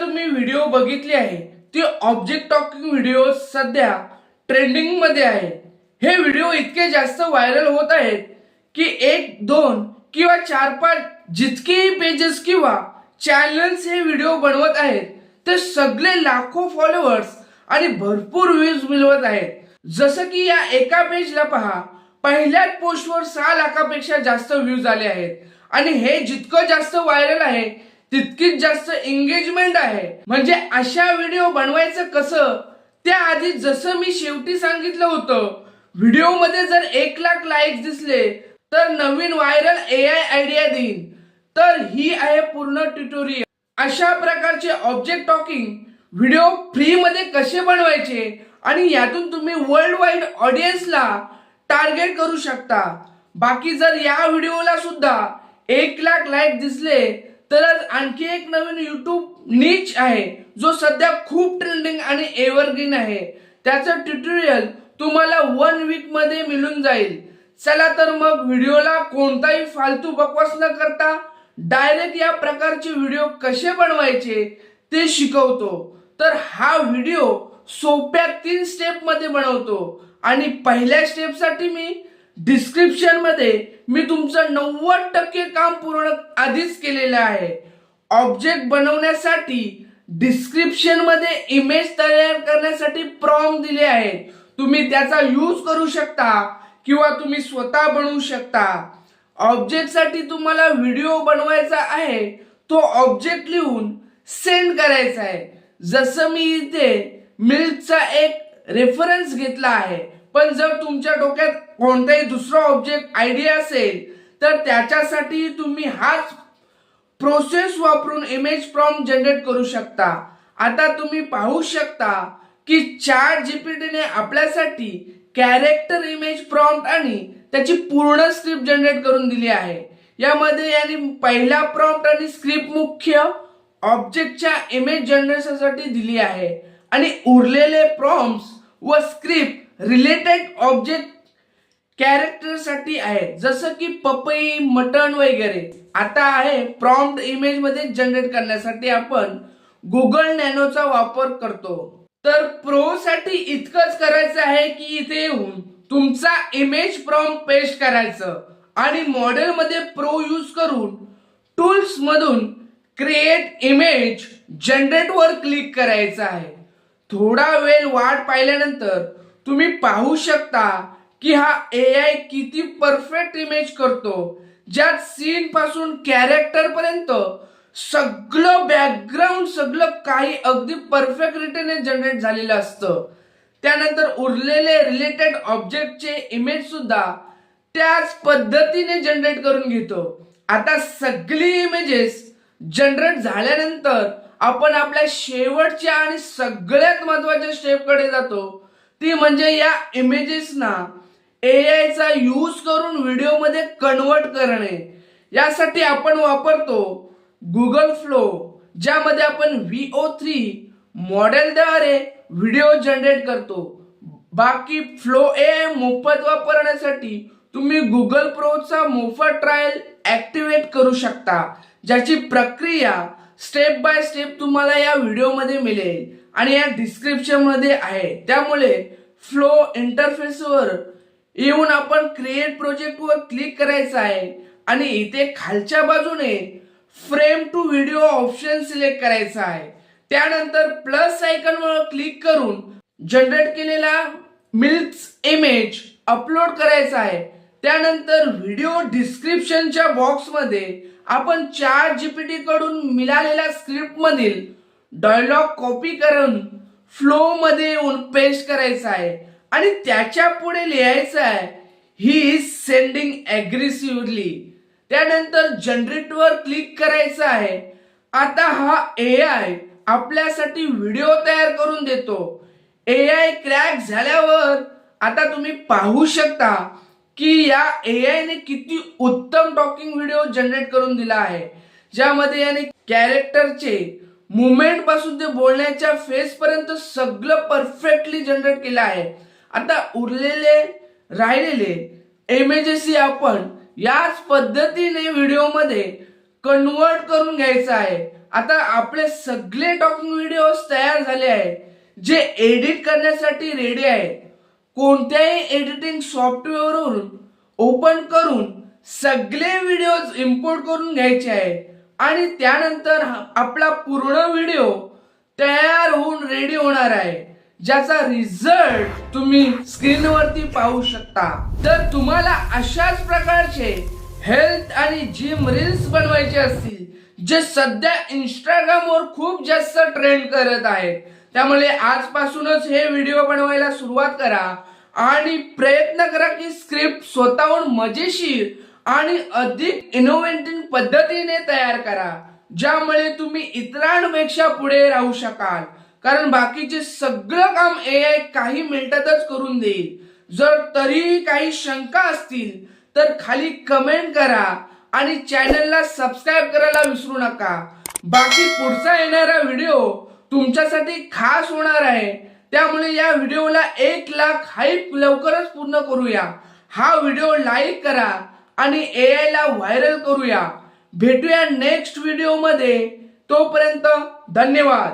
तुम्ही व्हिडिओ बघितली आहे ती ऑब्जेक्ट टॉकिंग व्हिडिओ सध्या ट्रेंडिंग मध्ये आहे। हे व्हिडिओ इतके जास्त व्हायरल होत आहेत की 1-2 किंवा 4-5 जितकेही पेजेस किंवा चॅनल्स हे व्हिडिओ बनवत आहेत ते सगळे लाखो फॉलोअर्स आणि भरपूर व्ह्यूज मिळवत आहेत। जसं की या एका पेजला पहा, पहिल्याच पोस्टवर 6 लाखापेक्षा जास्त व्ह्यूज आले आहेत आणि हे जितकं जास्त व्हायरल आहे तितकीच जास्त एंगेजमेंट आहे। म्हणजे अशा व्हिडिओ बनवायचं कसं, त्याआधी जसं मी शेवटी सांगितलं होतं, व्हिडिओ मध्ये जर 1 लाख लाईक्स दिसले तर नवीन व्हायरल एआय आयडिया देईन। तर ही आहे पूर्ण ट्युटोरियल। अशा प्रकारचे ऑब्जेक्ट टॉकिंग व्हिडिओ फ्री मध्ये कसे बनवायचे आणि यातून तुम्ही वर्ल्ड वाईड ऑडियन्सला टार्गेट करू शकता। बाकी जर या व्हिडिओला सुद्धा 1 लाख लाईक दिसले तर आणखी एक नवीन YouTube नीच आहे जो सध्या खूप ट्रेंडिंग आणि एव्हरग्रीन आहे। त्याचं ट्युटोरियल तुम्हाला 1 वीक मध्ये मिळून जाईल। चला तर मग व्हिडिओला कोणताही फालतू बकवास न करता डायरेक्ट या प्रकारचे व्हिडिओ कसे बनवायचे ते शिकवतो। तर हा व्हिडिओ सोप्या 3 स्टेप मध्ये बनवतो आणि पहिल्या स्टेप साठी मी डिस्क्रिप्शन मध्ये मी तुमचं 90% काम पूर्ण आधीच केलेलं आहे। ऑब्जेक्ट बनवण्यासाठी डिस्क्रिप्शन मध्ये इमेज तयार करण्यासाठी प्रॉम्प्ट दिले आहेत, तुम्ही त्याचा यूज करू शकता किंवा तुम्ही स्वतः बनवू शकता। ऑब्जेक्ट साठी तुम्हाला व्हिडिओ बनवायचा आहे तो ऑब्जेक्ट लिहून सेंड करायचा आहे। जसं मी इथे मिल्कचा एक रेफरन्स घेतला आहे, पण जर तुमच्या डोक्यात कोणताही दुसरा ऑब्जेक्ट आयडिया असेल तर त्याच्यासाठी तुम्ही हाच प्रोसेस वापरून इमेज प्रॉम्प्ट जनरेट करू शकता। आता तुम्ही पाहू शकता की ChatGPT ने आपल्यासाठी कॅरेक्टर इमेज प्रॉम्प्ट आणि त्याची पूर्ण स्क्रिप्ट जनरेट करून दिली आहे। यामध्ये याने पहिला प्रॉम्प्ट आणि स्क्रिप्ट मुख्य ऑब्जेक्टच्या इमेज जनरेशनसाठी दिली आहे आणि उरलेले प्रॉम्प्ट्स व स्क्रिप्ट रिलेटेड ऑब्जेक्ट कॅरेक्टर साठी आहे, जसं की पपई, मटन वगैरे। आता आहे प्रॉम्प्ट इमेज मध्ये जनरेट करण्यासाठी आपण गुगल नॅनोचा वापर करतो। तर प्रो साठी इतकंच करायचं आहे की इथे येऊन तुमचा इमेज प्रॉम्प्ट पेस्ट करायचं आणि मॉडेल मध्ये प्रो यूज करून टूल्स मधून क्रिएट इमेज जनरेट वर क्लिक करायचं आहे। थोडा वेळ वाट पाहिल्यानंतर तुम्ही पाहू शकता की हा एआय किती परफेक्ट इमेज करतो, ज्यात सीन पासून कॅरेक्टर पर्यंत सगळं बॅकग्राऊंड सगळं काही अगदी परफेक्ट रीतीने जनरेट झालेलं असतं। त्यानंतर उरलेले रिलेटेड ऑब्जेक्टचे इमेज सुद्धा त्याच पद्धतीने जनरेट करून घेतो। आता सगळी इमेजेस जनरेट झाल्यानंतर आपण आपल्या शेवटच्या आणि सगळ्यात महत्त्वाच्या स्टेप कडे जातो, ती म्हणजे या इमेजेसना एआय चा यूज करून व्हिडिओ मध्ये कन्वर्ट करणे। यासाठी आपण वापरतो गुगल फ्लो, ज्यामध्ये आपण VO3 मॉडेलद्वारे व्हिडिओ जनरेट करतो। बाकी फ्लो एआय मोफत वापरण्यासाठी तुम्ही गुगल प्रोचा मोफत ट्रायल ऍक्टिव्हेट करू शकता, ज्याची प्रक्रिया स्टेप बाय स्टेप तुम्हाला या व्हिडिओ मध्ये मिळेल आणि या डिस्क्रिप्शन मध्ये आहे। त्यामुळे फ्लो इंटरफेसवर येऊन आपण क्रिएट प्रोजेक्ट वर क्लिक करायचं आहे आणि इथे खालच्या बाजूने frame to video option select करायचा आहे। त्यानंतर प्लस आयकॉन वर क्लिक करून जनरेट केलेला मिल्क्स इमेज अपलोड करायचा आहे। त्यानंतर व्हिडिओ डिस्क्रिप्शनच्या बॉक्स मध्ये आपण ChatGPT कडून मिळालेल्या स्क्रिप्ट मधील डायलॉग कॉपी करून फ्लो मध्ये येऊन पेस्ट करायचा आहे आणि त्याच्या पुढे लिहायचं आहे ही इज सेंडिंग अग्रेसिव्हली। त्यानंतर जनरेट वर क्लिक करायचं आहे। आता हा एआय आपल्यासाठी व्हिडिओ तयार करून देतो। एआय क्रॅक झाल्यावर आता तुम्ही पाहू शकता की या एआय ने किती उत्तम टॉकिंग व्हिडिओ जनरेट करून दिला आहे, ज्यामध्ये याने कॅरेक्टरचे मुवमेंट पासून ते बोलण्याच्या फेस पर्यंत सगळं परफेक्टली जनरेट केलं आहे। आता उरलेले राहिलेले इमेजेस आपण याच पद्धतीने व्हिडिओ मध्ये कन्वर्ट करून घ्यायचं आहे आता आपले सगळे टॉकिंग व्हिडिओज तयार झाले आहे, जे एडिट करण्यासाठी रेडी आहे. कोणत्याही एडिटिंग सॉफ्टवेअरवरून ओपन करून सगळे व्हिडिओज इम्पोर्ट करून घ्यायचे आहे आणि त्यानंतर आपला पूर्ण व्हिडिओ तयार होऊन रेडी होणार आहे, ज्याचा रिझल्ट तुम्ही स्क्रीनवरती पाहू शकता. तर तुम्हाला अशाच प्रकारचे हेल्थ आणि जिम रील्स बनवायचे असतील, जे सध्या इंस्टाग्रामवर खूप जास्त ट्रेंड करत आहेत, त्यामुळे आजपासूनच हे व्हिडिओ बनवायला सुरुवात करा आणि प्रयत्न करा की स्क्रिप्ट स्वतःहून मजेशीर आणि अधिक इनोव्हेटिव्ह पद्धतीने तयार करा, ज्यामुळे तुम्ही इतरांपेक्षा पुढे राहू शकाल. कारण बाकीचे सगळं काम AI काही मिनिटातच करून देईल. जर तरीही काही शंका असतील तर खाली कमेंट करा आणि चॅनलला सबस्क्राईब करायला विसरू नका. बाकी पुढचा येणारा व्हिडिओ तुमच्यासाठी खास होणार आहे, त्यामुळे या व्हिडिओला 1,00,000 हाईप लवकरच पूर्ण करूया. हा व्हिडिओ लाईक करा आणि AI ला व्हायरल करूया. भेटूया नेक्स्ट व्हिडिओ मध्ये. तोपर्यंत धन्यवाद.